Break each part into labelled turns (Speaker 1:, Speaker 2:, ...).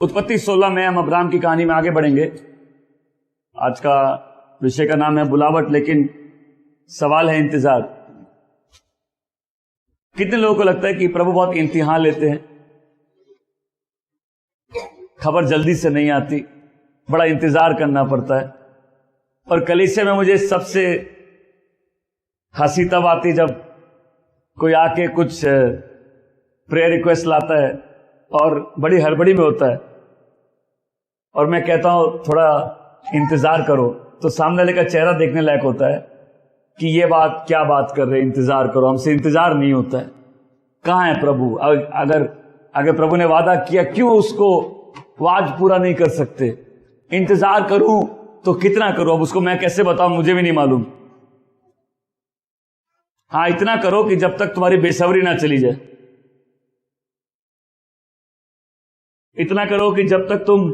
Speaker 1: उत्पत्ति 16 में हम अब्राहम की कहानी में आगे बढ़ेंगे। आज का विषय का नाम है बुलावट, लेकिन सवाल है इंतजार। कितने लोगों को लगता है कि प्रभु बहुत इम्तिहान लेते हैं, खबर जल्दी से नहीं आती, बड़ा इंतजार करना पड़ता है। और कलीसिया में मुझे सबसे हंसी तब आती जब कोई आके कुछ प्रेयर रिक्वेस्ट लाता है और बड़ी हड़बड़ी में होता है और मैं कहता हूं थोड़ा इंतजार करो, तो सामने वाले का चेहरा देखने लायक होता है कि ये बात क्या बात कर रहे हैं, इंतजार करो, हमसे इंतजार नहीं होता है। कहां है प्रभु? अगर प्रभु ने वादा किया क्यों उसको वाज पूरा नहीं कर सकते? इंतजार करूं तो कितना करूं? अब उसको मैं कैसे बताऊं, मुझे भी नहीं मालूम। हाँ, इतना करो कि जब तक तुम्हारी बेसब्री ना चली जाए, इतना करो कि जब तक तुम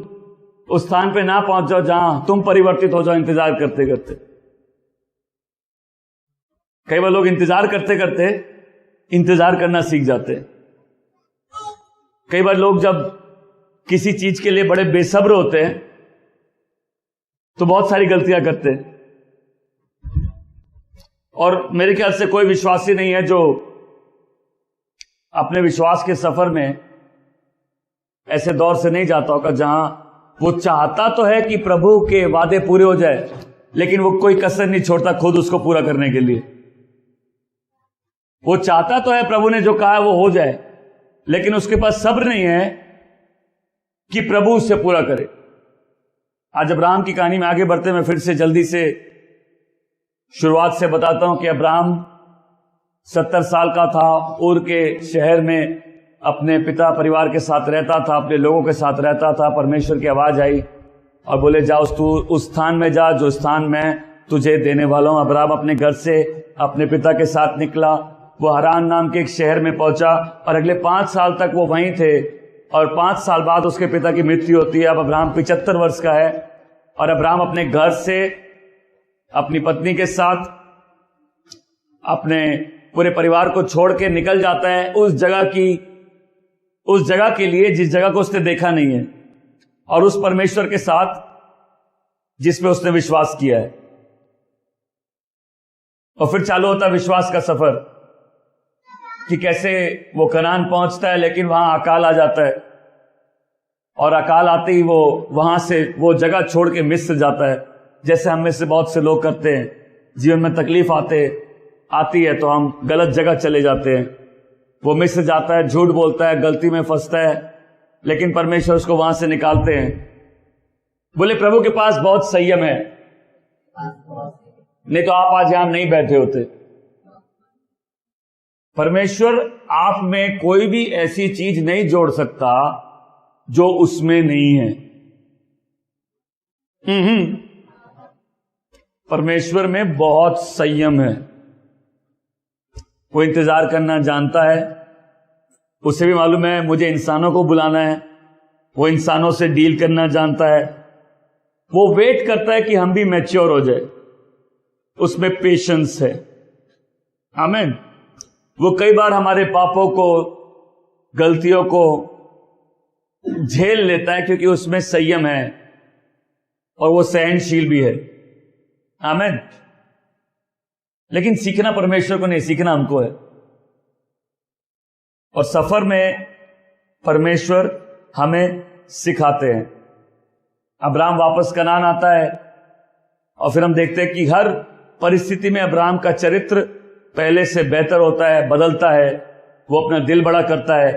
Speaker 1: उस स्थान पे ना पहुंच जाओ जहां तुम परिवर्तित हो जाओ इंतजार करते करते। कई बार लोग इंतजार करते करते इंतजार करना सीख जाते हैं। कई बार लोग जब किसी चीज के लिए बड़े बेसब्र होते हैं तो बहुत सारी गलतियां करते हैं। और मेरे ख्याल से कोई विश्वासी नहीं है जो अपने विश्वास के सफर में ऐसे दौर से नहीं जाता होगा जहां वो चाहता तो है कि प्रभु के वादे पूरे हो जाए, लेकिन वो कोई कसर नहीं छोड़ता खुद उसको पूरा करने के लिए। वो चाहता तो है प्रभु ने जो कहा है वो हो जाए, लेकिन उसके पास सब्र नहीं है कि प्रभु उससे पूरा करे। आज अब्राहम की कहानी में आगे बढ़ते मैं फिर से जल्दी से शुरुआत से बताता हूं कि अब्राहम 70 साल का था, उर के शहर में अपने पिता परिवार के साथ रहता था, अपने लोगों के साथ रहता था। परमेश्वर की आवाज आई और बोले जाओ तू उस स्थान में जा जो स्थान मैं तुझे देने वाला हूं। अब्राहम अपने घर से अपने पिता के साथ निकला, वो हरान नाम के एक शहर में पहुंचा और अगले 5 साल तक वो वहीं थे। और 5 साल बाद उसके पिता की मृत्यु होती है। अब अब्राहम 75 वर्ष का है और अब्राहम अपने घर से अपनी पत्नी के साथ अपने पूरे परिवार को छोड़ के निकल जाता है उस जगह के लिए जिस जगह को उसने देखा नहीं है और उस परमेश्वर के साथ जिसमें उसने विश्वास किया है। और फिर चालू होता है विश्वास का सफर कि कैसे वो कनान पहुंचता है, लेकिन वहां अकाल आ जाता है और अकाल आते ही वो वहां से वो जगह छोड़ के मिस्र जाता है, जैसे हम में से बहुत से लोग करते हैं। जीवन में तकलीफ आती है तो हम गलत जगह चले जाते हैं। वो मिस्र जाता है, झूठ बोलता है, गलती में फंसता है, लेकिन परमेश्वर उसको वहां से निकालते हैं। बोले प्रभु के पास बहुत संयम है, नहीं तो आप आज यहां नहीं बैठे होते। परमेश्वर आप में कोई भी ऐसी चीज नहीं जोड़ सकता जो उसमें नहीं है। परमेश्वर में बहुत संयम है। वो इंतजार करना जानता है, उसे भी मालूम है मुझे इंसानों को बुलाना है, वो इंसानों से डील करना जानता है। वो वेट करता है कि हम भी मैच्योर हो जाए, उसमें पेशेंस है। आमीन। वो कई बार हमारे पापों को, गलतियों को झेल लेता है क्योंकि उसमें संयम है और वो सहनशील भी है। आमीन। लेकिन सीखना परमेश्वर को नहीं, सीखना हमको है। और सफर में परमेश्वर हमें सिखाते हैं। अब्राहम वापस कनान आता है और फिर हम देखते हैं कि हर परिस्थिति में अब्राहम का चरित्र पहले से बेहतर होता है, बदलता है। वो अपना दिल बड़ा करता है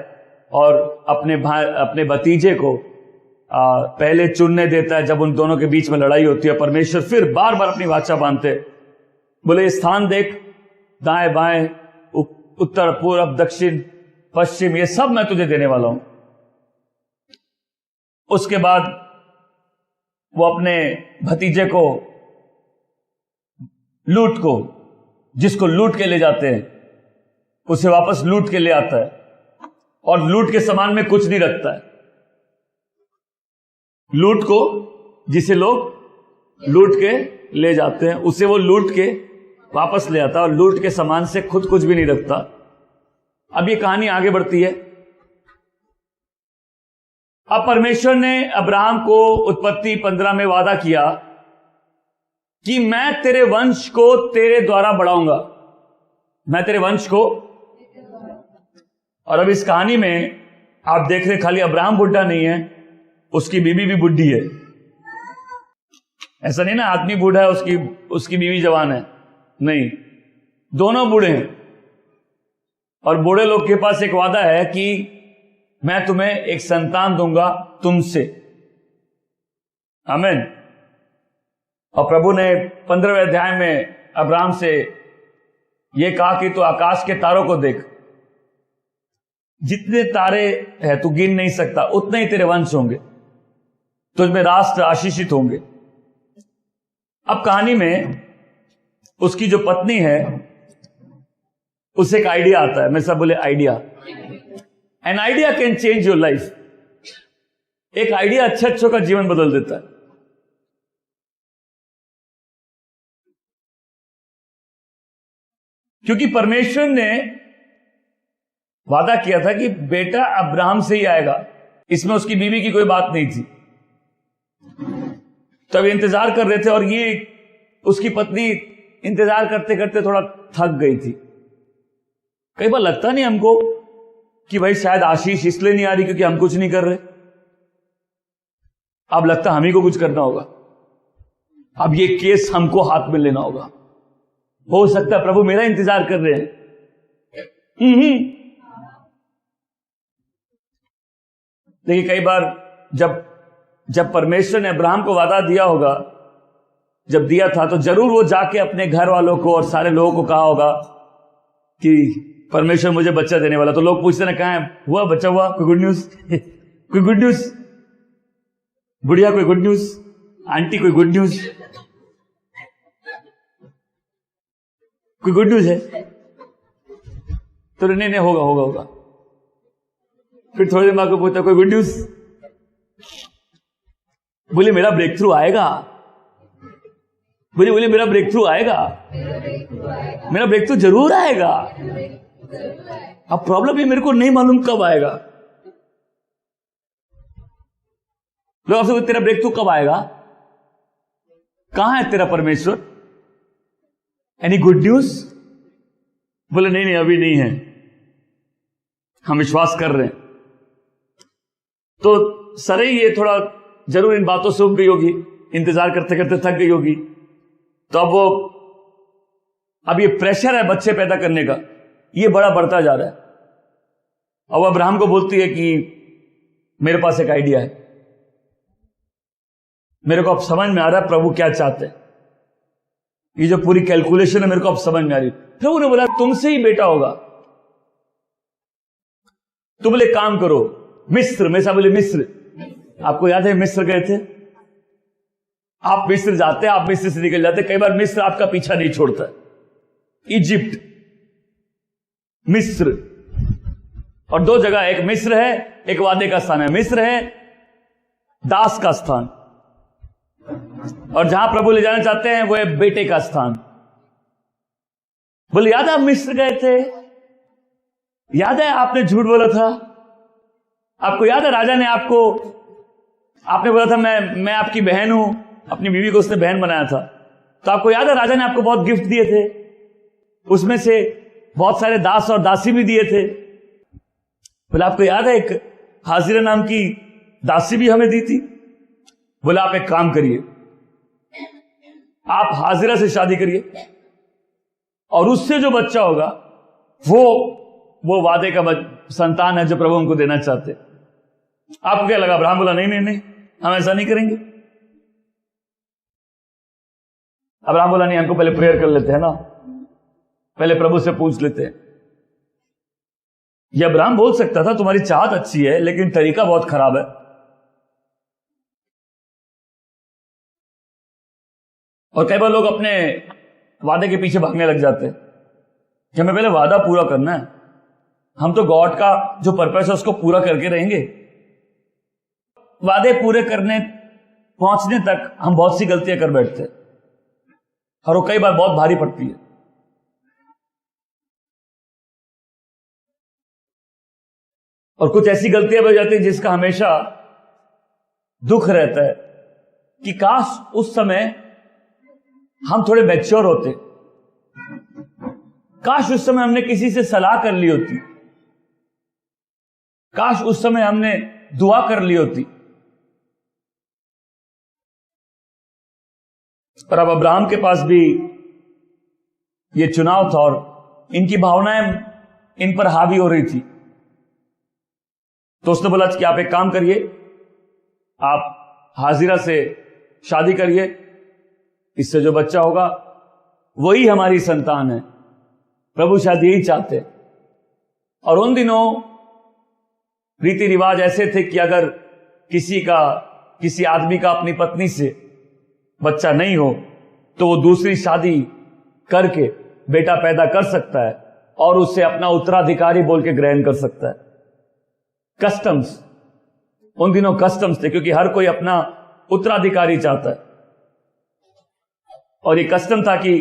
Speaker 1: और अपने भतीजे को पहले चुनने देता है जब उन दोनों के बीच में लड़ाई होती है। परमेश्वर फिर बार बार अपनी वाचा बांधते, बोले स्थान देख, दाएं बाएं, उत्तर पूर्व दक्षिण पश्चिम, ये सब मैं तुझे देने वाला हूं। उसके बाद वो अपने भतीजे को जिसको लूट के ले जाते हैं, उसे वापस लूट के ले आता है और लूट के सामान में कुछ नहीं रखता है। लूट को जिसे लोग लूट के ले जाते हैं, उसे वो लूट के वापस ले आता और लूट के सामान से खुद कुछ भी नहीं रखता। अब ये कहानी आगे बढ़ती है अब परमेश्वर ने अब्राहम को उत्पत्ति 15 में वादा किया कि मैं तेरे वंश को तेरे द्वारा बढ़ाऊंगा, मैं तेरे वंश को। और अब इस कहानी में आप देख रहे खाली अब्राहम बुढ़ा नहीं है, उसकी बीवी भी बुढ़ी है। ऐसा नहीं ना आदमी बूढ़ा है उसकी बीवी जवान है, नहीं, दोनों बूढ़े हैं। और बूढ़े लोग के पास एक वादा है कि मैं तुम्हें एक संतान दूंगा तुमसे, आमीन। और प्रभु ने 15वें अध्याय में अब्राहम से यह कहा कि तू आकाश के तारों को देख, जितने तारे हैं तू गिन नहीं सकता, उतने ही तेरे वंश होंगे, तुझमें राष्ट्र आशीषित होंगे। अब कहानी में उसकी जो पत्नी है उसे एक आइडिया आता है, मैं सब बोले idea. An idea can change your life. एक आइडिया अच्छों का जीवन बदल देता है। क्योंकि परमेश्वर ने वादा किया था कि बेटा अब्राहम से ही आएगा, इसमें उसकी बीवी की कोई बात नहीं थी। तब इंतजार कर रहे थे और ये उसकी पत्नी इंतजार करते करते थोड़ा थक गई थी। कई बार लगता नहीं हमको कि भाई शायद आशीष इसलिए नहीं आ रही क्योंकि हम कुछ नहीं कर रहे, अब लगता हम ही को कुछ करना होगा, अब ये केस हमको हाथ में लेना होगा। हो सकता है प्रभु मेरा इंतजार कर रहे हैं। देखिए कई बार जब परमेश्वर ने अब्राहम को वादा दिया होगा, जब दिया था तो जरूर वो जाके अपने घर वालों को और सारे लोगों को कहा होगा कि परमेश्वर मुझे बच्चा देने वाला। तो लोग पूछते ना कहां है, हुआ बच्चा, हुआ, कोई गुड न्यूज कोई गुड न्यूज, बुढ़िया कोई गुड न्यूज, आंटी कोई गुड न्यूज, कोई गुड न्यूज है? तो नहीं होगा होगा होगा। फिर थोड़ी देर बाद को पूछता कोई गुड न्यूज, बोले मेरा ब्रेक थ्रू आएगा, बोले मेरा ब्रेक थ्रू आएगा, मेरा ब्रेक थ्रू जरूर आएगा। अब प्रॉब्लम ये मेरे को नहीं मालूम कब आएगा। लोग आपसे तेरा ब्रेक थ्रू कब आएगा, कहां है तेरा परमेश्वर, एनी गुड न्यूज? बोले नहीं अभी नहीं है, हम विश्वास कर रहे हैं। तो सरे ये थोड़ा जरूर इन बातों से उब गई होगी, इंतजार करते करते थक गई होगी। तो अब ये प्रेशर है बच्चे पैदा करने का, ये बड़ा बढ़ता जा रहा है। अब अब्राहम को बोलती है कि मेरे पास एक आइडिया है, मेरे को अब समझ में आ रहा है प्रभु क्या चाहते हैं, ये जो पूरी कैलकुलेशन है मेरे को अब समझ में आ रही। प्रभु ने बोला तुमसे ही बेटा होगा, तुम बोले काम करो मिस्र में, सब बोले मिस्र। आपको याद है मिस्र गए थे, आप मिस्र जाते, आप मिस्र से निकल जाते, कई बार मिस्र आपका पीछा नहीं छोड़ता। इजिप्ट, मिस्र, और दो जगह, एक मिस्र है, एक वादे का स्थान है। मिस्र है दास का स्थान, और जहां प्रभु ले जाना चाहते हैं वो है बेटे का स्थान। बोले याद है आप मिस्र गए थे, याद है आपने झूठ बोला था, आपको याद है राजा ने आपने बोला था मैं आपकी बहन हूं, अपनी बीवी को उसने बहन बनाया था। तो आपको याद है राजा ने आपको बहुत गिफ्ट दिए थे, उसमें से बहुत सारे दास और दासी भी दिए थे। बोले आपको याद है एक हाजिरा नाम की दासी भी हमें दी थी। बोले आप एक काम करिए, आप हाजिरा से शादी करिए और उससे जो बच्चा होगा वो वादे का संतान है जो प्रभु हमको देना चाहते। आपको क्या लगा? अब्राहम बोला नहीं हम ऐसा नहीं करेंगे। अब्राहम बोला नहीं, हमको पहले प्रेयर कर लेते हैं ना, पहले प्रभु से पूछ लेते हैं। यह अब्राहम बोल सकता था तुम्हारी चाहत अच्छी है लेकिन तरीका बहुत खराब है। और कई बार लोग अपने वादे के पीछे भागने लग जाते हैं कि हमें पहले वादा पूरा करना है, हम तो गॉड का जो पर्पस है उसको पूरा करके रहेंगे। वादे पूरे करने पहुंचने तक हम बहुत सी गलतियां कर बैठते हैं और वो कई बार बहुत भारी पड़ती है। और कुछ ऐसी गलतियां हो जाती है जिसका हमेशा दुख रहता है कि काश उस समय हम थोड़े मैच्योर होते, काश उस समय हमने किसी से सलाह कर ली होती, काश उस समय हमने दुआ कर ली होती। पर अब अब्राहम के पास भी ये चुनाव था और इनकी भावनाएं इन पर हावी हो रही थी। तो उसने बोला कि आप एक काम करिए, आप हाजिरा से शादी करिए, इससे जो बच्चा होगा वही हमारी संतान है। प्रभु शायद यही चाहते हैं। और उन दिनों रीति रिवाज ऐसे थे कि अगर किसी आदमी का अपनी पत्नी से बच्चा नहीं हो तो वो दूसरी शादी करके बेटा पैदा कर सकता है और उससे अपना उत्तराधिकारी बोल के ग्रहण कर सकता है। कस्टम्स, उन दिनों कस्टम्स थे, क्योंकि हर कोई अपना उत्तराधिकारी चाहता है। और ये कस्टम था कि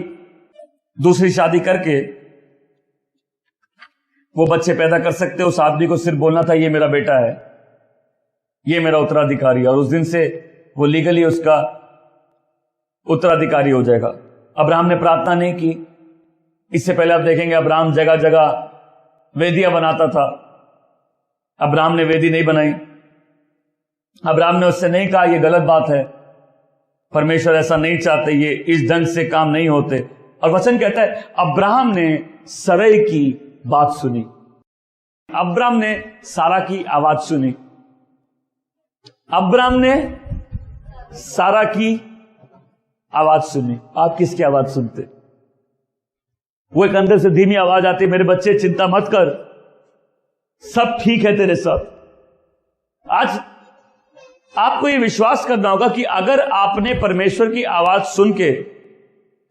Speaker 1: दूसरी शादी करके वो बच्चे पैदा कर सकते। उस आदमी को सिर्फ बोलना था ये मेरा बेटा है, ये मेरा उत्तराधिकारी, और उस दिन से वो लीगली उसका उत्तराधिकारी हो जाएगा। अब्राहम ने प्रार्थना नहीं की। इससे पहले आप देखेंगे अब्राहम जगह जगह वेदियां बनाता था। अब्राहम ने वेदी नहीं बनाई। अब्राहम ने उससे नहीं कहा ये गलत बात है, परमेश्वर ऐसा नहीं चाहते, ये इस ढंग से काम नहीं होते। और वचन कहता है अब्राहम ने सरै की बात सुनी। अब्राहम ने सारा की आवाज सुनी। अब्राहम ने सारा की आवाज सुनी। आप किसकी आवाज सुनते? वो एक अंदर से धीमी आवाज आती, मेरे बच्चे चिंता मत कर, सब ठीक है तेरे साथ। आज आपको यह विश्वास करना होगा कि अगर आपने परमेश्वर की आवाज सुन के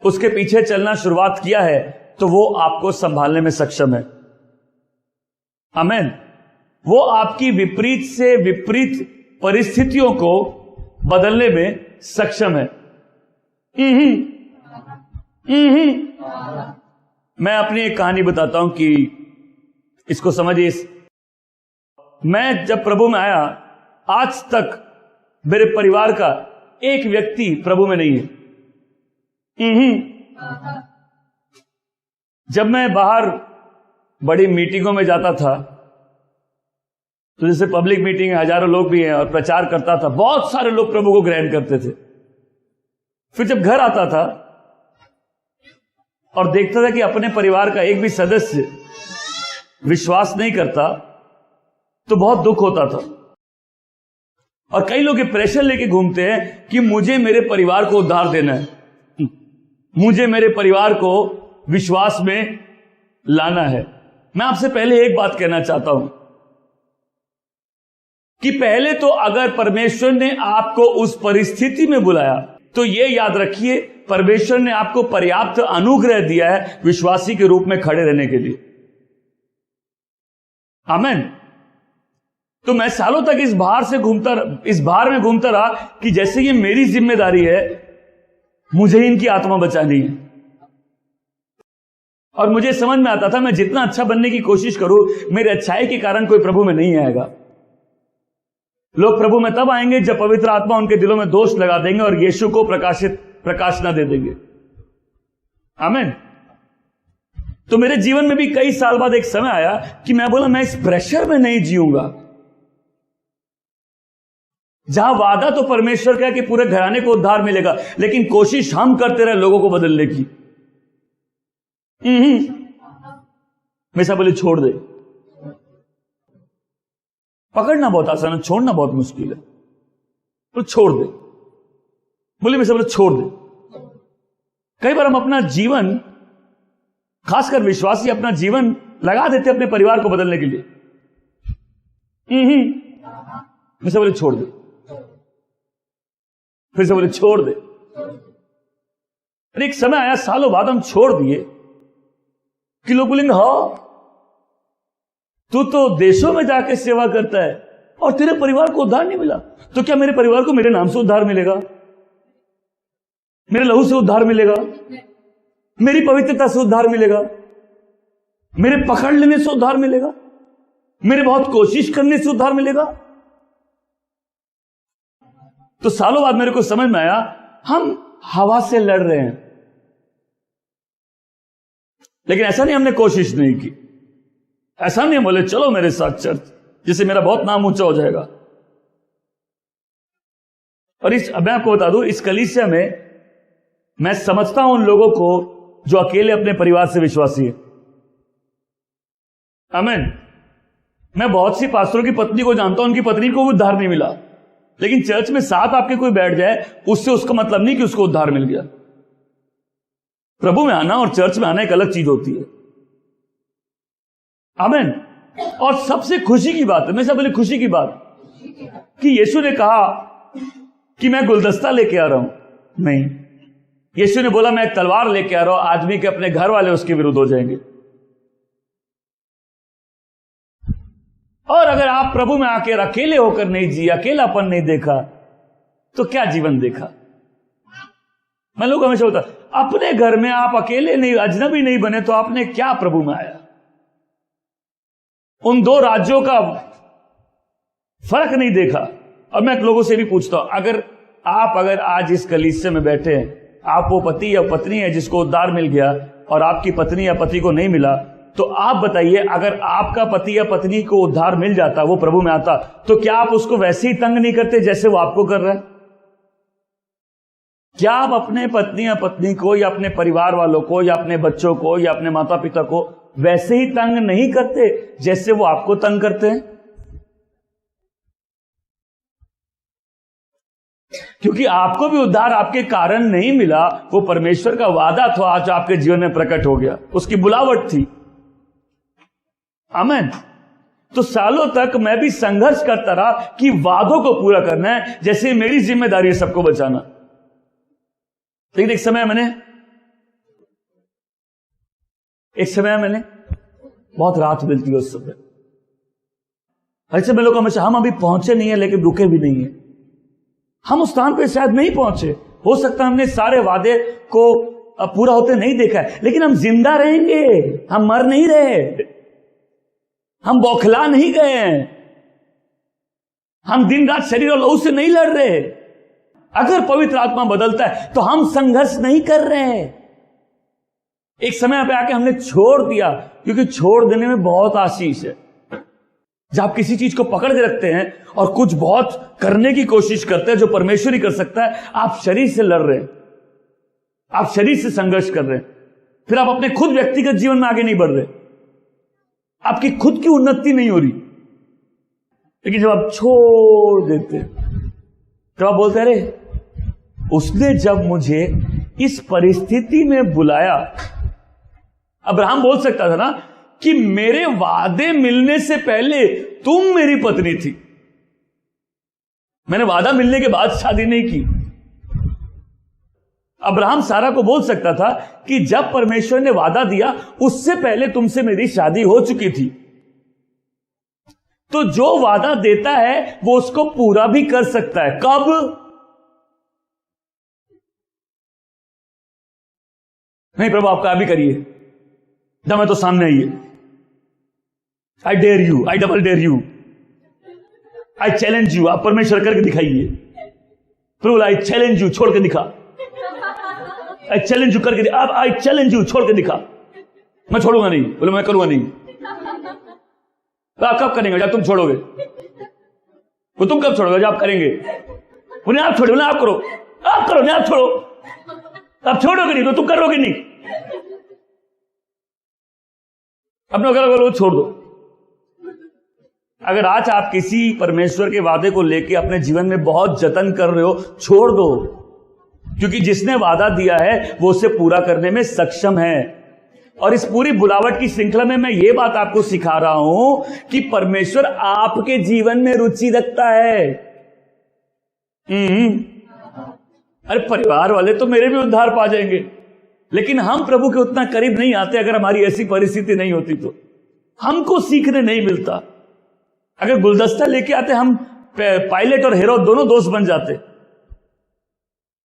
Speaker 1: उसके पीछे चलना शुरुआत किया है तो वो आपको संभालने में सक्षम है। आमीन। वो आपकी विपरीत से विपरीत परिस्थितियों को बदलने में सक्षम है। मैं अपनी एक कहानी बताता हूं कि इसको समझिए। मैं जब प्रभु में आया, आज तक मेरे परिवार का एक व्यक्ति प्रभु में नहीं है। जब मैं बाहर बड़ी मीटिंगों में जाता था, तो जैसे पब्लिक मीटिंग है, हजारों लोग भी हैं, और प्रचार करता था, बहुत सारे लोग प्रभु को ग्रहण करते थे। फिर जब घर आता था और देखता था कि अपने परिवार का एक भी सदस्य विश्वास नहीं करता, तो बहुत दुख होता था। और कई लोग ये प्रेशर लेके घूमते हैं कि मुझे मेरे परिवार को उद्धार देना है, मुझे मेरे परिवार को विश्वास में लाना है। मैं आपसे पहले एक बात कहना चाहता हूं कि पहले तो अगर परमेश्वर ने आपको उस परिस्थिति में बुलाया तो यह याद रखिए, परमेश्वर ने आपको पर्याप्त अनुग्रह दिया है विश्वासी के रूप में खड़े रहने के लिए। आमीन। तो मैं सालों तक इस भार में घूमता रहा कि जैसे ये मेरी जिम्मेदारी है, मुझे इनकी आत्मा बचानी है। और मुझे समझ में आता था मैं जितना अच्छा बनने की कोशिश करूं, मेरे अच्छाई के कारण कोई प्रभु में नहीं आएगा। लोग प्रभु में तब आएंगे जब पवित्र आत्मा उनके दिलों में दोष लगा देंगे और यीशु को प्रकाशना दे देंगे। आमीन। तो मेरे जीवन में भी कई साल बाद एक समय आया कि मैं बोला मैं इस प्रेशर में नहीं जीऊंगा, जहां वादा तो परमेश्वर का कि पूरे घराने को उद्धार मिलेगा, लेकिन कोशिश हम करते रहे लोगों को बदलने की। हमेशा बोले छोड़ दे। पकड़ना बहुत आसान है, छोड़ना बहुत मुश्किल है। तो छोड़ दे, बोले हमेशा बोले छोड़ दे। कई बार हम अपना जीवन, खासकर विश्वासी, अपना जीवन लगा देते अपने परिवार को बदलने के लिए। हमेशा बोले छोड़ दे, फिर से बोले छोड़ दे। एक समय आया सालों बाद हम छोड़ दिए कि लोग बोलेंगे हाँ तू तो देशों में जाके सेवा करता है और तेरे परिवार को उद्धार नहीं मिला, तो क्या मेरे परिवार को मेरे नाम से उद्धार मिलेगा? मेरे लहू से उद्धार मिलेगा? मेरी पवित्रता से उद्धार मिलेगा? मेरे पकड़ लेने से उद्धार मिलेगा? मेरे बहुत कोशिश करने से उद्धार मिलेगा? तो सालों बाद मेरे को समझ में आया, हम हवा से लड़ रहे हैं। लेकिन ऐसा नहीं हमने कोशिश नहीं की, ऐसा नहीं बोले चलो मेरे साथ चर्च, जिससे मेरा बहुत नाम ऊंचा हो जाएगा। और मैं आपको बता दूं, इस कलीसिया में मैं समझता हूं उन लोगों को जो अकेले अपने परिवार से विश्वासी है। आमीन। मैं बहुत सी पास्टरों की पत्नी को जानता हूं, उनकी पत्नी को भी उद्धार नहीं मिला, लेकिन चर्च में साथ आपके कोई बैठ जाए उससे उसका मतलब नहीं कि उसको उद्धार मिल गया। प्रभु में आना और चर्च में आना एक अलग चीज होती है। आमीन। और सबसे खुशी की बात है, मैं सब बोले खुशी की बात, कि यीशु ने कहा कि मैं गुलदस्ता लेके आ रहा हूं। नहीं, यीशु ने बोला मैं एक तलवार लेके आ रहा हूं, आदमी के अपने घर वाले उसके विरुद्ध हो जाएंगे। और अगर आप प्रभु में आकर अकेले होकर नहीं जिए, अकेलापन नहीं देखा, तो क्या जीवन देखा। मैं लोग हमेशा होता, अपने घर में आप अकेले नहीं, अजनबी नहीं बने, तो आपने क्या प्रभु में आया। उन दो राज्यों का फर्क नहीं देखा। और मैं लोगों से भी पूछता हूं, अगर आज इस कलीसिया में बैठे हैं, आप वो पति या पत्नी है जिसको उद्धार मिल गया और आपकी पत्नी या पति को नहीं मिला, तो आप बताइए, अगर आपका पति या पत्नी को उद्धार मिल जाता, वो प्रभु में आता, तो क्या आप उसको वैसे ही तंग नहीं करते जैसे वो आपको कर रहा है। क्या आप अपने पत्नी या पत्नी को या अपने परिवार वालों को या अपने बच्चों को या अपने माता पिता को वैसे ही तंग नहीं करते जैसे वो आपको तंग करते हैं। क्योंकि आपको भी उद्धार आपके कारण नहीं मिला, वो परमेश्वर का वादा था, आज आपके जीवन में प्रकट हो गया, उसकी बुलावट थी। आमीन। तो सालों तक मैं भी संघर्ष करता रहा कि वादों को पूरा करना है, जैसे मेरी जिम्मेदारी है सबको बचाना। लेकिन एक समय मैंने बहुत रात मिलती है उस समय, ऐसे में लोग हमेशा, हम अभी पहुंचे नहीं है लेकिन रुके भी नहीं है, हम उस स्थान पे शायद नहीं पहुंचे, हो सकता है हमने सारे वादे को पूरा होते नहीं देखा है, लेकिन हम जिंदा रहेंगे, हम मर नहीं रहे, हम बौखला नहीं गए हैं, हम दिन रात शरीर और लहू से नहीं लड़ रहे। अगर पवित्र आत्मा बदलता है तो हम संघर्ष नहीं कर रहे हैं। एक समय पे आके हमने छोड़ दिया, क्योंकि छोड़ देने में बहुत आशीष है। जब आप किसी चीज को पकड़ के रखते हैं और कुछ बहुत करने की कोशिश करते हैं जो परमेश्वर ही कर सकता है, आप शरीर से लड़ रहे हैं, आप शरीर से संघर्ष कर रहे हैं, फिर आप अपने खुद व्यक्तिगत जीवन में आगे नहीं बढ़ रहे, आपकी खुद की उन्नति नहीं हो रही। लेकिन जब आप छोड़ देते, तो आप बोलते, अरे उसने जब मुझे इस परिस्थिति में बुलाया। अब्राहम बोल सकता था ना कि मेरे वादे मिलने से पहले तुम मेरी पत्नी थी, मैंने वादा मिलने के बाद शादी नहीं की। अब्राहम सारा को बोल सकता था कि जब परमेश्वर ने वादा दिया उससे पहले तुमसे मेरी शादी हो चुकी थी। तो जो वादा देता है वो उसको पूरा भी कर सकता है। कब? नहीं प्रभु आप क्या भी करिए, दम है तो सामने आइए, I dare you, I double dare you, I challenge you, आप परमेश्वर करके दिखाइए। प्रभु आई चैलेंज यू, छोड़ के दिखा, आई चैलेंज यू करके, अब आई चैलेंज यू, छोड़ के दिखा। मैं छोड़ूंगा नहीं, बोले मैं करूंगा नहीं। आप कब करेंगे जब तुम छोड़ोगे? वो तुम कब छोड़ोगे जब आप करेंगे? उन्हें आप छोड़ो, आप करो, आप करो, नहीं आप छोड़ो, आप छोड़ोगे नहीं तो तुम करोगे नहीं। अपने वो छोड़ दो। अगर आज आप किसी परमेश्वर के वादे को लेकर अपने जीवन में बहुत जतन कर रहे हो, छोड़ दो, क्योंकि जिसने वादा दिया है वो उसे पूरा करने में सक्षम है। और इस पूरी बुलावट की श्रृंखला में मैं ये बात आपको सिखा रहा हूं कि परमेश्वर आपके जीवन में रुचि रखता है। अरे परिवार वाले तो मेरे भी उद्धार पा जाएंगे, लेकिन हम प्रभु के उतना करीब नहीं आते अगर हमारी ऐसी परिस्थिति नहीं होती तो। हमको सीखने नहीं मिलता। अगर गुलदस्ता लेके आते हम पायलट और हीरो दोनों दोस्त बन जाते।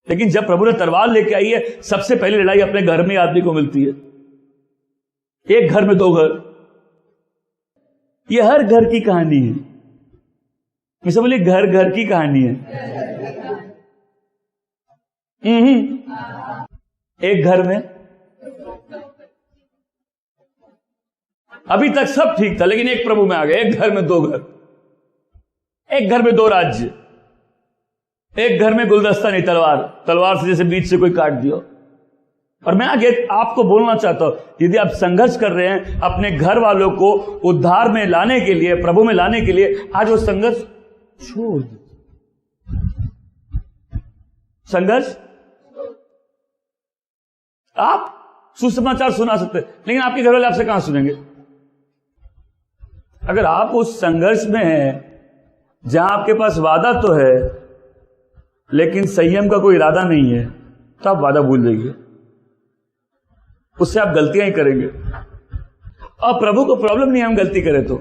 Speaker 1: लेकिन जब प्रभु ने तलवार लेके आई है, सबसे पहली लड़ाई अपने घर में आदमी को मिलती है। एक घर में दो घर, ये हर घर की कहानी है। मैं बोलिए घर घर की कहानी है। एक घर में अभी तक सब ठीक था, लेकिन एक प्रभु में आ गया। एक घर में दो घर, एक घर में दो राज्य, एक घर में गुलदस्ता नहीं तलवार से जैसे बीच से कोई काट दिया। और मैं आगे आपको बोलना चाहता हूं, यदि आप संघर्ष कर रहे हैं अपने घर वालों को उद्धार में लाने के लिए, प्रभु में लाने के लिए, आज वो संघर्ष छोड़ दो। संघर्ष आप सुसमाचार सुना सकते हैं, लेकिन आपके घर वाले आपसे कहां सुनेंगे? अगर आप उस संघर्ष में हैं जहां आपके पास वादा तो है लेकिन संयम का कोई इरादा नहीं है, तो आप वादा भूल जाइए, उससे आप गलतियां ही करेंगे। और प्रभु को प्रॉब्लम नहीं है हम गलती करें तो,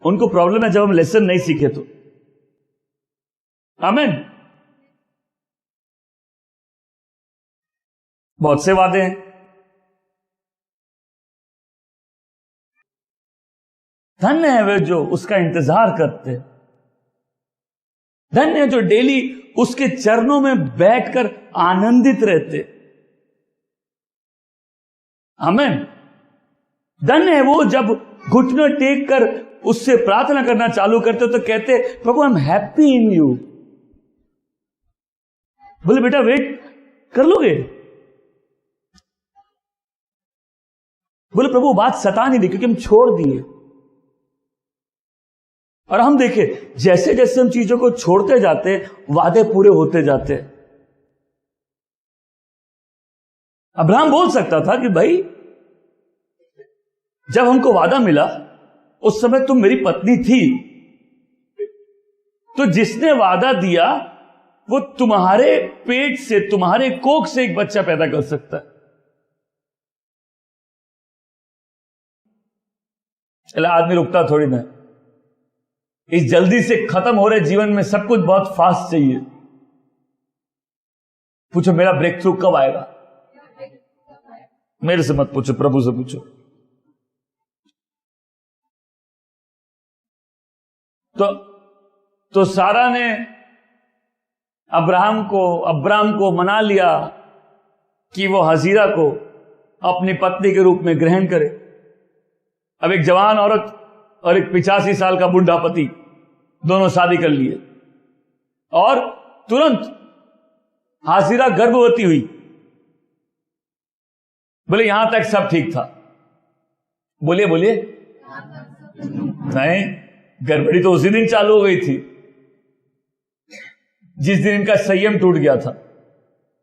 Speaker 1: उनको प्रॉब्लम है जब हम लेसन नहीं सीखे तो। आमीन। बहुत से वादे हैं, धन्य है वे जो उसका इंतजार करते, धन्य है जो डेली उसके चरणों में बैठकर आनंदित रहते। आमीन। धन्य है वो जब घुटने टेक कर उससे प्रार्थना करना चालू करते तो कहते, प्रभु I am happy in you. बोले बेटा वेट कर लोगे? बोले प्रभु बात सता नहीं दी क्योंकि हम छोड़ दिए। और हम देखें जैसे जैसे हम चीजों को छोड़ते जाते वादे पूरे होते जाते। अब्राहम बोल सकता था कि भाई जब हमको वादा मिला उस समय तुम मेरी पत्नी थी, तो जिसने वादा दिया वो तुम्हारे पेट से, तुम्हारे कोख से एक बच्चा पैदा कर सकता है। चला आदमी रुकता थोड़ी ना, इस जल्दी से खत्म हो रहे जीवन में सब कुछ बहुत फास्ट चाहिए। पूछो मेरा ब्रेक थ्रू कब आएगा? मेरे से मत पूछो, प्रभु से पूछो। तो सारा ने अब्राम को मना लिया कि वो हजीरा को अपनी पत्नी के रूप में ग्रहण करे। अब एक जवान औरत और एक 85 साल का बुढ़ा पति दोनों शादी कर लिए और तुरंत हाजिरा गर्भवती हुई। बोले यहां तक सब ठीक था। बोलिए नहीं, गड़बड़ी तो उसी दिन चालू हो गई थी जिस दिन इनका संयम टूट गया था।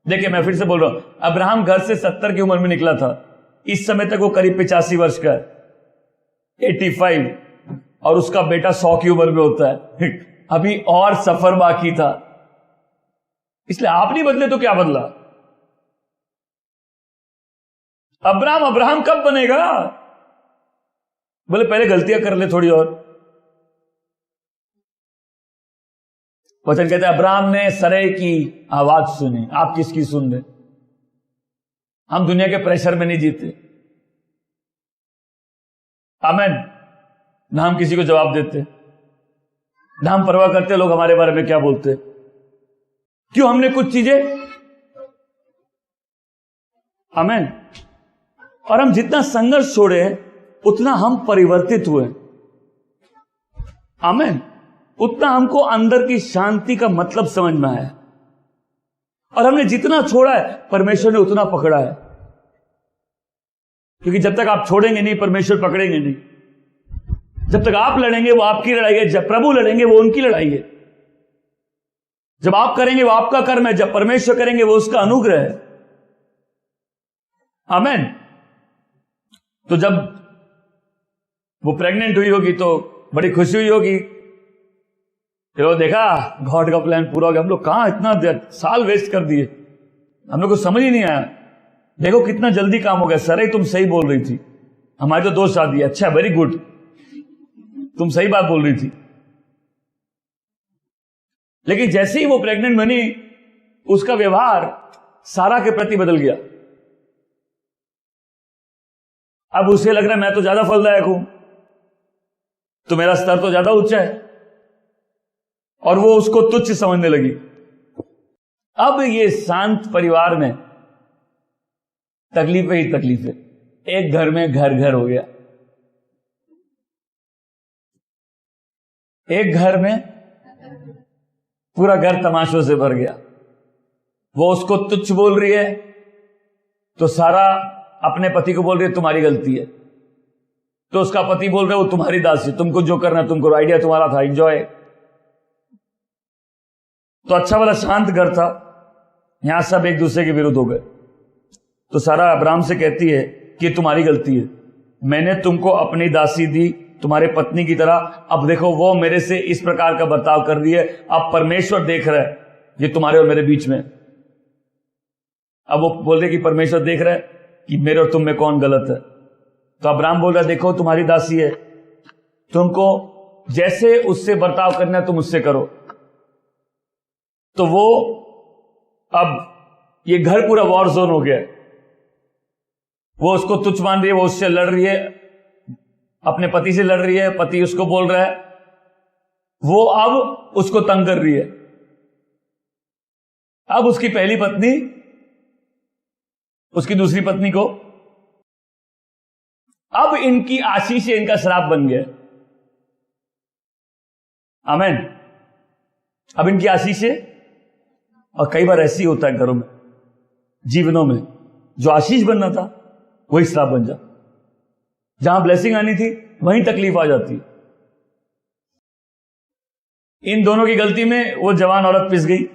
Speaker 1: देखिए मैं फिर से बोल रहा हूं, अब्राहम घर से 70 की उम्र में निकला था, इस समय तक वो करीब 85 वर्ष का है, 85, और उसका बेटा 100 की उम्र में होता है। अभी और सफर बाकी था, इसलिए आप नहीं बदले तो क्या बदला? अब्राहम कब बनेगा? बोले पहले गलतियां कर ले थोड़ी और। वचन कहते हैं अब्राहम ने सरे की आवाज सुनी। आप किसकी सुन रहे? हम दुनिया के प्रेशर में नहीं जीते। आमीन। ना हम किसी को जवाब देते, ना हम परवाह करते लोग हमारे बारे में क्या बोलते। क्यों? हमने कुछ चीजें, आमीन। और हम जितना संघर्ष छोड़े उतना हम परिवर्तित हुए, आमीन। उतना हमको अंदर की शांति का मतलब समझ में आया। और हमने जितना छोड़ा है परमेश्वर ने उतना पकड़ा है, क्योंकि जब तक आप छोड़ेंगे नहीं परमेश्वर पकड़ेंगे नहीं। जब तक आप लड़ेंगे वो आपकी लड़ाई है, जब प्रभु लड़ेंगे वो उनकी लड़ाई है। जब आप करेंगे वो आपका कर्म है, जब परमेश्वर करेंगे वो उसका अनुग्रह है। आमीन। तो जब वो प्रेग्नेंट हुई होगी तो बड़ी खुशी हुई होगी, फिर वो देखा गॉड का प्लान पूरा हो गया। हम लोग कहां इतना साल वेस्ट कर दिए, हम लोग को समझ ही नहीं आया। देखो कितना जल्दी काम हो गया। सर तुम सही बोल रही थी, हमारी तो 2 शादी। अच्छा वेरी गुड, तुम सही बात बोल रही थी। लेकिन जैसे ही वो प्रेग्नेंट बनी उसका व्यवहार सारा के प्रति बदल गया। अब उसे लग रहा है मैं तो ज्यादा फलदायक हूं, तो मेरा स्तर तो ज्यादा ऊंचा है, और वो उसको तुच्छ समझने लगी। अब ये शांत परिवार में तकलीफें ही तकलीफें, एक घर में घर घर हो गया, एक घर में पूरा घर तमाशों से भर गया। वो उसको तुच्छ बोल रही है तो सारा अपने पति को बोल रही है तुम्हारी गलती है, तो उसका पति बोल रहा है वो तुम्हारी दासी, तुमको जो करना तुमको, आइडिया तुम्हारा था, एंजॉय। तो अच्छा वाला शांत घर था, यहां सब एक दूसरे के विरुद्ध हो गए। तो सारा अब्राम से कहती है कि तुम्हारी गलती है, मैंने तुमको अपनी दासी दी तुम्हारे पत्नी की तरह, अब देखो वो मेरे से इस प्रकार का बर्ताव कर रही है, अब परमेश्वर देख रहा है ये तुम्हारे और मेरे बीच में। अब वो बोल रहे कि परमेश्वर देख रहा है कि मेरे और तुम में कौन गलत है। तो अब्राम बोल रहा है देखो तुम्हारी दासी है, तुमको जैसे उससे बर्ताव करना है तुम उससे करो। तो वो अब ये घर पूरा वॉर जोन हो गया है, वो उसको तुच्छ मान रही है, वो उससे लड़ रही है, अपने पति से लड़ रही है, पति उसको बोल रहा है, वो अब उसको तंग कर रही है। अब उसकी पहली पत्नी उसकी दूसरी पत्नी को, अब इनकी आशीष से इनका श्राप बन गया। आमीन। अब इनकी आशीष है, और कई बार ऐसी होता है घरों में, जीवनों में, जो आशीष बनना था वही श्राप बन जा, जहां ब्लेसिंग आनी थी वहीं तकलीफ आ जाती है। इन दोनों की गलती में वो जवान औरत पिस गई,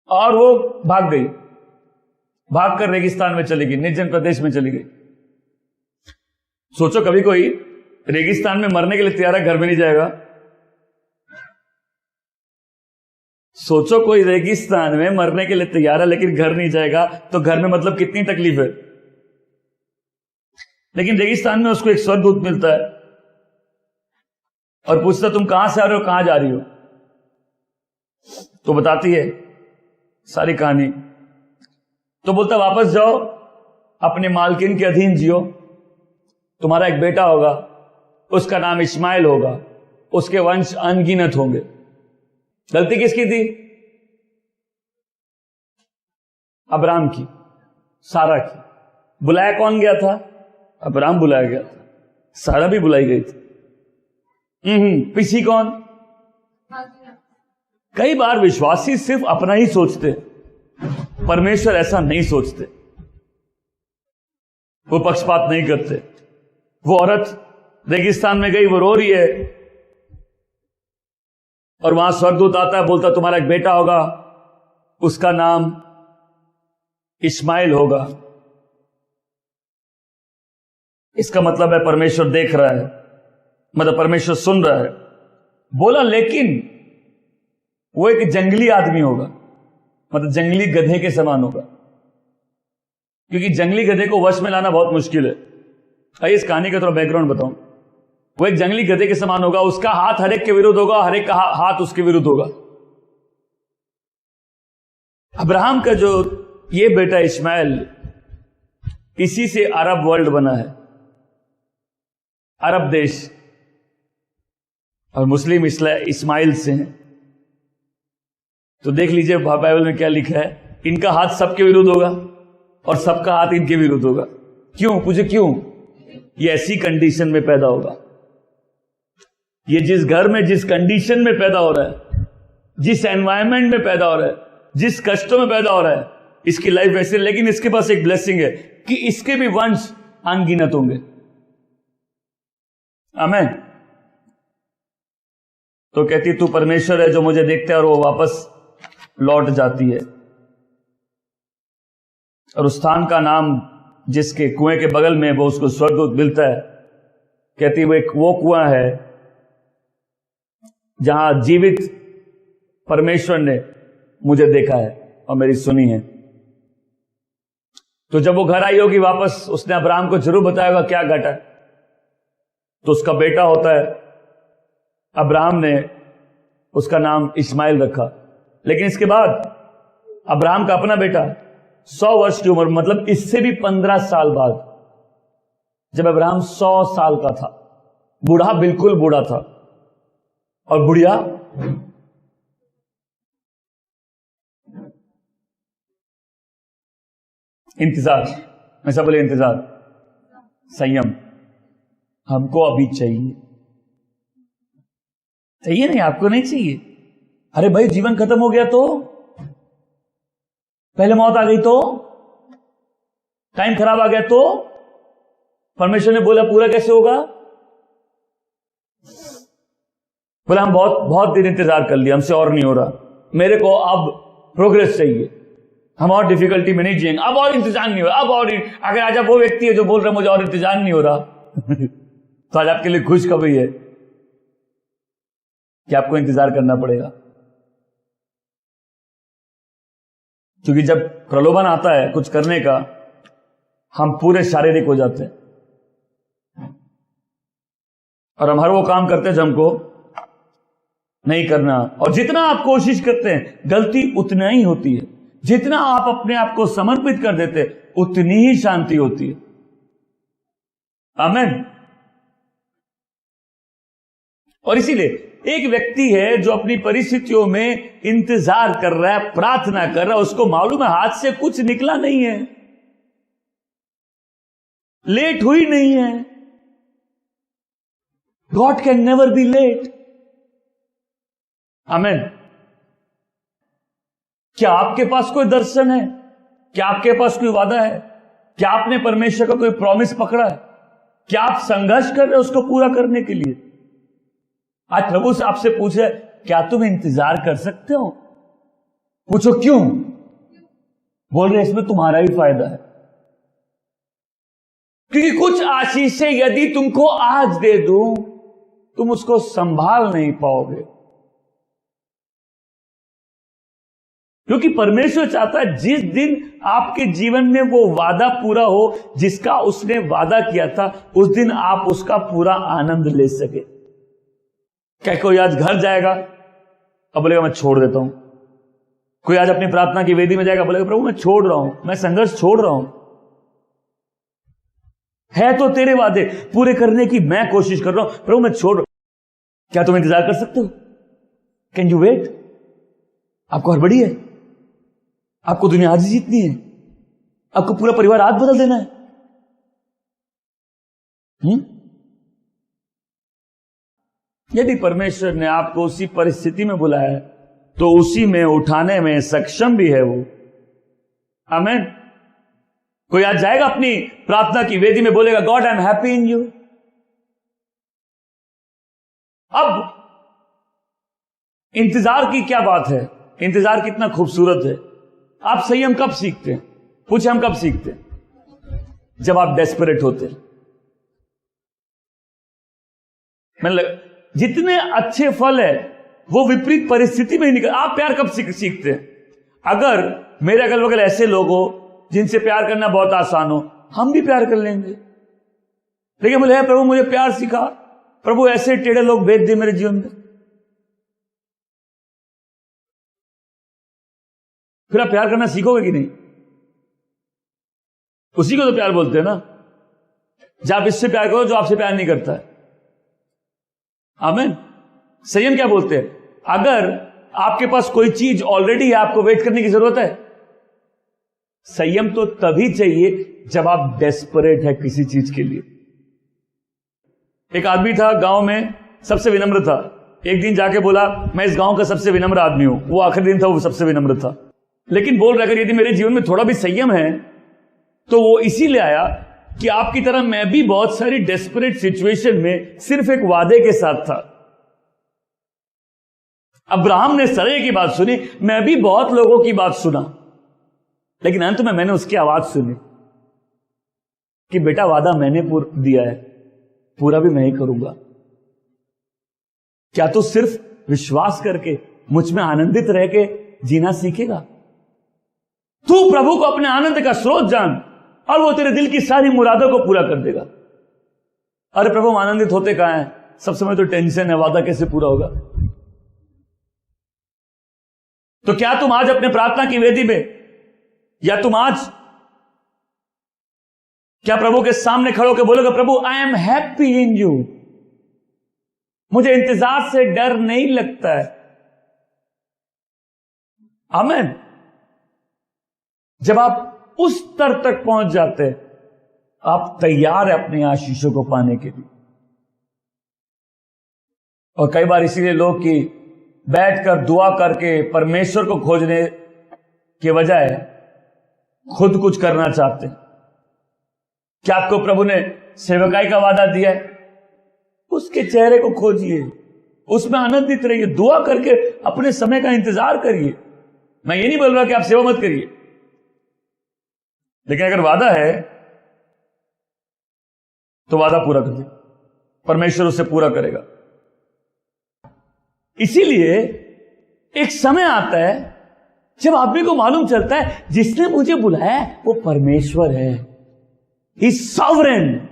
Speaker 1: और वो भाग गई, भागकर रेगिस्तान में चली गई, निर्जन प्रदेश में चली गई। सोचो कभी कोई रेगिस्तान में मरने के लिए तैयार है, घर में नहीं जाएगा। सोचो कोई रेगिस्तान में मरने के लिए तैयार है लेकिन घर नहीं जाएगा, तो घर में मतलब कितनी तकलीफ है। लेकिन रेगिस्तान में उसको एक स्वर्गदूत मिलता है और पूछता तुम कहां से आ रहे हो, कहां जा रही हो। तो बताती है सारी कहानी। तो बोलता वापस जाओ, अपने मालकिन के अधीन जियो, तुम्हारा एक बेटा होगा, उसका नाम इस्माइल होगा, उसके वंश अनगिनत होंगे। गलती किसकी थी? अब्राम की, सारा की। बुलाया कौन गया था? अब्राम बुलाया गया था, सारा भी बुलाई गई थी। पीछी कौन? कई बार विश्वासी सिर्फ अपना ही सोचते, परमेश्वर ऐसा नहीं सोचते, वो पक्षपात नहीं करते। वो औरत रेगिस्तान में गई, वो रो रही है, और वहां स्वर्गदूत आता है, बोलता तुम्हारा एक बेटा होगा, उसका नाम इस्माइल होगा। इसका मतलब है परमेश्वर देख रहा है, मतलब परमेश्वर सुन रहा है। बोला लेकिन वो एक जंगली आदमी होगा, मतलब जंगली गधे के समान होगा, क्योंकि जंगली गधे को वश में लाना बहुत मुश्किल है। आइए इस कहानी का थोड़ा बैकग्राउंड बताऊं। वो एक जंगली गधे के समान होगा, उसका हाथ हर एक के विरुद्ध होगा, हर एक का हाथ उसके विरुद्ध होगा। अब्राहम का जो ये बेटा इस्माइल, इसी से अरब वर्ल्ड बना है, अरब देश, और मुस्लिम इस्माइल से हैं। तो देख लीजिए बाइबल में क्या लिखा है, इनका हाथ सबके विरुद्ध होगा और सबका हाथ इनके विरुद्ध होगा। क्यों? पूछे क्यों? ये ऐसी कंडीशन में पैदा होगा, ये जिस घर में, जिस कंडीशन में पैदा हो रहा है, जिस एनवायरमेंट में पैदा हो रहा है, जिस कष्टों में पैदा हो रहा है, इसकी लाइफ वैसे। लेकिन इसके पास एक ब्लेसिंग है कि इसके भी वंश अनगिनत होंगे। आमीन। तो कहती तू परमेश्वर है जो मुझे देखता है, और वो वापस लौट जाती है। और उस स्थान का नाम जिसके कुएं के बगल में वो उसको स्वर्गदूत मिलता है, कहती वो कुआं है जहां जीवित परमेश्वर ने मुझे देखा है और मेरी सुनी है। तो जब वो घर आई होगी वापस, उसने अब्राहम को जरूर बताया होगा क्या घटा। तो उसका बेटा होता है, अब्राहम ने उसका नाम इस्माइल रखा। लेकिन इसके बाद अब्राहम का अपना बेटा 100 वर्ष की उम्र, मतलब इससे भी 15 साल बाद, जब अब्राहम 100 साल का था, बूढ़ा, बिल्कुल बूढ़ा था, और बुढ़िया इंतजार, मैं सब बोले इंतजार, संयम हमको अभी चाहिए। चाहिए नहीं, आपको नहीं चाहिए। अरे भाई जीवन खत्म हो गया तो, पहले मौत आ गई तो, टाइम खराब आ गया तो, परमेश्वर ने बोला पूरा कैसे होगा? बोला हम बहुत बहुत दिन इंतजार कर लिया, हमसे और नहीं हो रहा, मेरे को अब प्रोग्रेस चाहिए, हम और डिफिकल्टी में नहीं जिएंगे, अब और इंतजार नहीं हो रहा, अब और अगर आज आप वो व्यक्ति है जो बोल रहा है मुझे और इंतजार नहीं हो रहा तो आज आपके लिए खुशखबरी है कि आपको इंतजार करना पड़ेगा। क्योंकि जब प्रलोभन आता है कुछ करने का, हम पूरे शारीरिक हो जाते हैं और हम हर वो काम करते हैं जो हमको नहीं करना। और जितना आप कोशिश करते हैं, गलती उतना ही होती है। जितना आप अपने आप को समर्पित कर देते, उतनी ही शांति होती है। आमीन। और इसीलिए एक व्यक्ति है जो अपनी परिस्थितियों में इंतजार कर रहा है, प्रार्थना कर रहा है, उसको मालूम है हाथ से कुछ निकला नहीं है, लेट हुई नहीं है। God can never be late. आमीन। क्या आपके पास कोई दर्शन है? क्या आपके पास कोई वादा है? क्या आपने परमेश्वर का कोई प्रॉमिस पकड़ा है? क्या आप संघर्ष कर रहे हो उसको पूरा करने के लिए? आज प्रभु से आपसे पूछे, क्या तुम इंतजार कर सकते हो? पूछो क्यों? बोल रहे इसमें तुम्हारा ही फायदा है। क्योंकि कुछ आशीषें यदि तुमको आज दे दूं, तुम उसको संभाल नहीं पाओगे। क्योंकि परमेश्वर चाहता है जिस दिन आपके जीवन में वो वादा पूरा हो जिसका उसने वादा किया था, उस दिन आप उसका पूरा आनंद ले सके। क्या कोई आज घर जाएगा अब बोलेगा मैं छोड़ देता हूं? कोई आज अपनी प्रार्थना की वेदी में जाएगा, बोलेगा प्रभु मैं छोड़ रहा हूं, मैं संघर्ष छोड़ रहा हूं। है तो तेरे वादे पूरे करने की मैं कोशिश कर रहा हूं, प्रभु मैं छोड़ रहा हूं। क्या तुम इंतजार कर सकते हो? Can you wait? आपको हड़बड़ी है? आपको दुनिया आज ही जीतनी है? आपको पूरा परिवार आज बदल देना है? यदि परमेश्वर ने आपको उसी परिस्थिति में बुलाया तो उसी में उठाने में सक्षम भी है वो। आमीन। कोई आज जाएगा अपनी प्रार्थना की वेदी में, बोलेगा God I am happy in you. अब इंतजार की क्या बात है? इंतजार कितना खूबसूरत है। आप संयम कब सीखते हैं? पूछे हम कब सीखते हैं? जब आप डेस्परेट होते हैं। मतलब जितने अच्छे फल है वो विपरीत परिस्थिति में ही निकल। आप प्यार कब सीखते हैं? अगर मेरे अगल बगल ऐसे लोग हो जिनसे प्यार करना बहुत आसान हो, हम भी प्यार कर लेंगे। लेकिन बोले है प्रभु मुझे प्यार सिखा, प्रभु ऐसे टेढ़े लोग भेज दे मेरे जीवन में, फिर आप प्यार करना सीखोगे कि नहीं? उसी को तो प्यार बोलते हैं ना। जब आप इससे प्यार करो जो आपसे प्यार नहीं करता है। आमीन। संयम क्या बोलते हैं? अगर आपके पास कोई चीज ऑलरेडी है, आपको वेट करने की जरूरत है। संयम तो तभी चाहिए जब आप डेस्परेट है किसी चीज के लिए। एक आदमी था गांव में, सबसे विनम्र था। एक दिन जाके बोला मैं इस गांव का सबसे विनम्र आदमी हूं। वो आखिरी दिन था, वो सबसे विनम्र था। लेकिन बोल रहा अगर यदि मेरे जीवन में थोड़ा भी संयम है तो वो इसीलिए आया कि आपकी तरह मैं भी बहुत सारी डेस्परेट सिचुएशन में सिर्फ एक वादे के साथ था। अब्राहम ने सरे की बात सुनी, मैं भी बहुत लोगों की बात सुना, लेकिन अंत में मैंने उसकी आवाज सुनी कि बेटा वादा मैंने दिया है, पूरा भी मैं ही करूंगा। क्या तू सिर्फ विश्वास करके मुझ में आनंदित रह के जीना सीखेगा? तू प्रभु को अपने आनंद का स्रोत जान और वो तेरे दिल की सारी मुरादों को पूरा कर देगा। अरे प्रभु आनंदित होते कहां हैं? सब समय तो टेंशन है, वादा कैसे पूरा होगा। तो क्या तुम आज अपने प्रार्थना की वेदी में, या तुम आज क्या प्रभु के सामने खड़े होकर बोलोगे प्रभु I am happy in you? मुझे इंतजार से डर नहीं लगता है। आमीन। जब आप उस स्तर तक पहुंच जाते हैं, आप तैयार है अपनी आशीषों को पाने के लिए। और कई बार इसीलिए लोग कि बैठकर दुआ करके परमेश्वर को खोजने के बजाय खुद कुछ करना चाहते हैं। क्या आपको प्रभु ने सेवकाई का वादा दिया है? उसके चेहरे को खोजिए, उसमें आनंदित रहिए, दुआ करके अपने समय का इंतजार करिए। मैं ये नहीं बोल रहा कि आप सेवा मत करिए, लेकिन अगर वादा है तो वादा पूरा कर दे, परमेश्वर उसे पूरा करेगा। इसीलिए एक समय आता है जब आदमी को मालूम चलता है जिसने मुझे बुलाया है वो परमेश्वर है। ही सॉवरेन।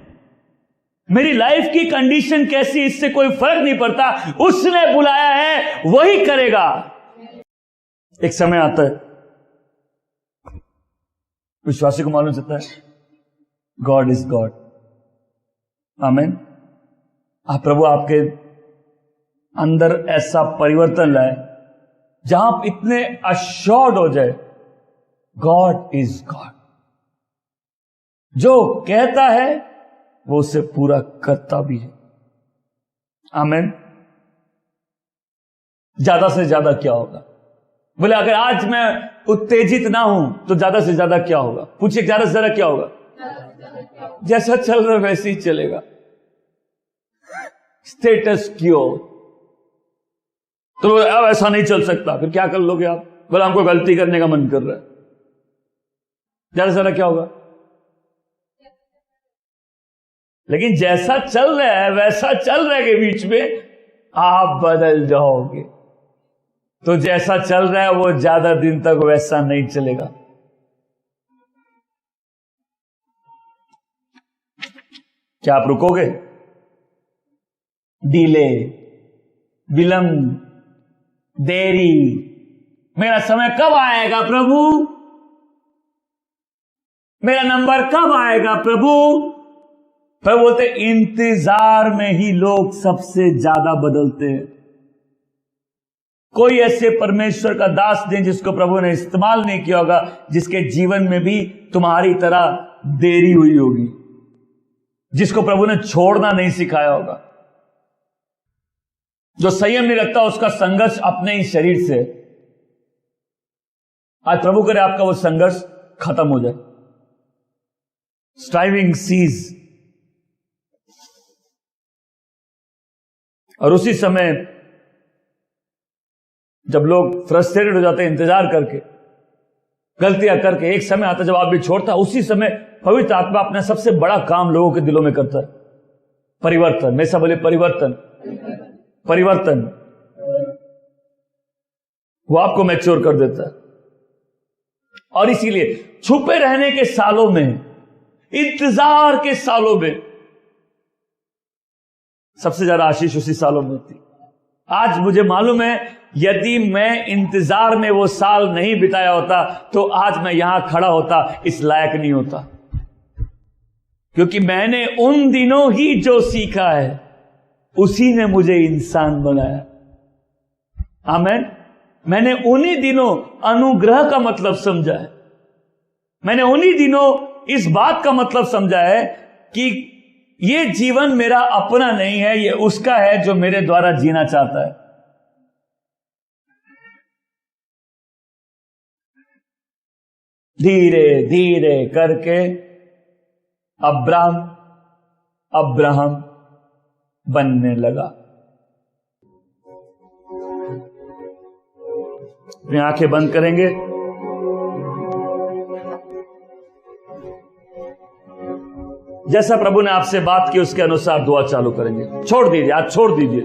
Speaker 1: मेरी लाइफ की कंडीशन कैसी, इससे कोई फर्क नहीं पड़ता, उसने बुलाया है वही करेगा। एक समय आता है विश्वासी को मालूम चलता है गॉड इज गॉड। आमीन। आप प्रभु आपके अंदर ऐसा परिवर्तन लाए जहां आप इतने अश्योर्ड हो जाए गॉड इज गॉड। जो कहता है वो उसे पूरा करता भी है। आमीन। ज्यादा से ज्यादा क्या होगा? बोले अगर आज मैं उत्तेजित ना हूं तो ज्यादा से ज्यादा क्या होगा? पूछिए ज्यादा से ज्यादा क्या होगा? जैसा चल रहा है वैसे ही चलेगा। स्टेटस क्यो। तो अब ऐसा नहीं चल सकता, फिर क्या कर लोगे आप? बोले हमको गलती करने का मन कर रहा है। ज्यादा से ज्यादा क्या होगा? लेकिन जैसा चल रहा है वैसा चल रहा है के बीच में आप बदल जाओगे तो जैसा चल रहा है वो ज्यादा दिन तक वैसा नहीं चलेगा। क्या आप रुकोगे? डिले, विलंब, देरी, मेरा समय कब आएगा प्रभु? मेरा नंबर कब आएगा प्रभु? प्रभु बोलते इंतजार में ही लोग सबसे ज्यादा बदलते हैं। कोई ऐसे परमेश्वर का दास नहीं जिसको प्रभु ने इस्तेमाल नहीं किया होगा, जिसके जीवन में भी तुम्हारी तरह देरी हुई होगी, जिसको प्रभु ने छोड़ना नहीं सिखाया होगा। जो संयम नहीं रखता उसका संघर्ष अपने ही शरीर से। आज प्रभु करे आपका वो संघर्ष खत्म हो जाए। Striving cease. और उसी समय जब लोग फ्रस्ट्रेटेड हो जाते हैं इंतजार करके, गलतियां करके, एक समय आता जब आप भी छोड़ता, उसी समय पवित्र आत्मा अपना सबसे बड़ा काम लोगों के दिलों में करता है, परिवर्तन। में सब बोले परिवर्तन। परिवर्तन वो आपको मैच्योर कर देता है। और इसीलिए छुपे रहने के सालों में, इंतजार के सालों में सबसे ज्यादा आशीष उसी सालों में होती। आज मुझे मालूम है यदि मैं इंतजार में वो साल नहीं बिताया होता तो आज मैं यहां खड़ा होता, इस लायक नहीं होता। क्योंकि मैंने उन दिनों ही जो सीखा है उसी ने मुझे इंसान बनाया। आमीन। मैंने उन्हीं दिनों अनुग्रह का मतलब समझा है। मैंने उन्हीं दिनों इस बात का मतलब समझा है कि ये जीवन मेरा अपना नहीं है, ये उसका है जो मेरे द्वारा जीना चाहता है। धीरे धीरे करके अब्राहम बनने लगा। अपनी आंखें बंद करेंगे। जैसा प्रभु ने आपसे बात की उसके अनुसार दुआ चालू करेंगे। छोड़ दीजिए, आज छोड़ दीजिए,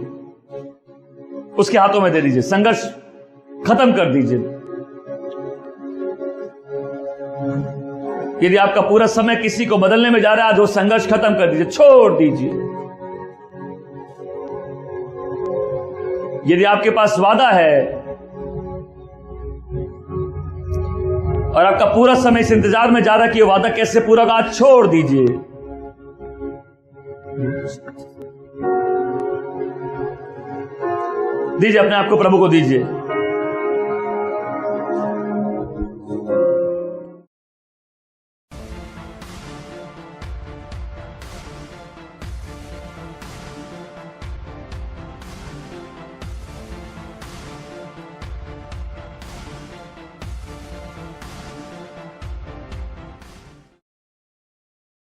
Speaker 1: उसके हाथों में दे दीजिए, संघर्ष खत्म कर दीजिए। यदि आपका पूरा समय किसी को बदलने में जा रहा है, आज वो संघर्ष खत्म कर दीजिए, छोड़ दीजिए। यदि आपके पास वादा है और आपका पूरा समय इस इंतजार में जा रहा है कि ये वादा कैसे पूरा होगा, आज छोड़ दीजिए। दीजिए, अपने आप को प्रभु को दीजिए।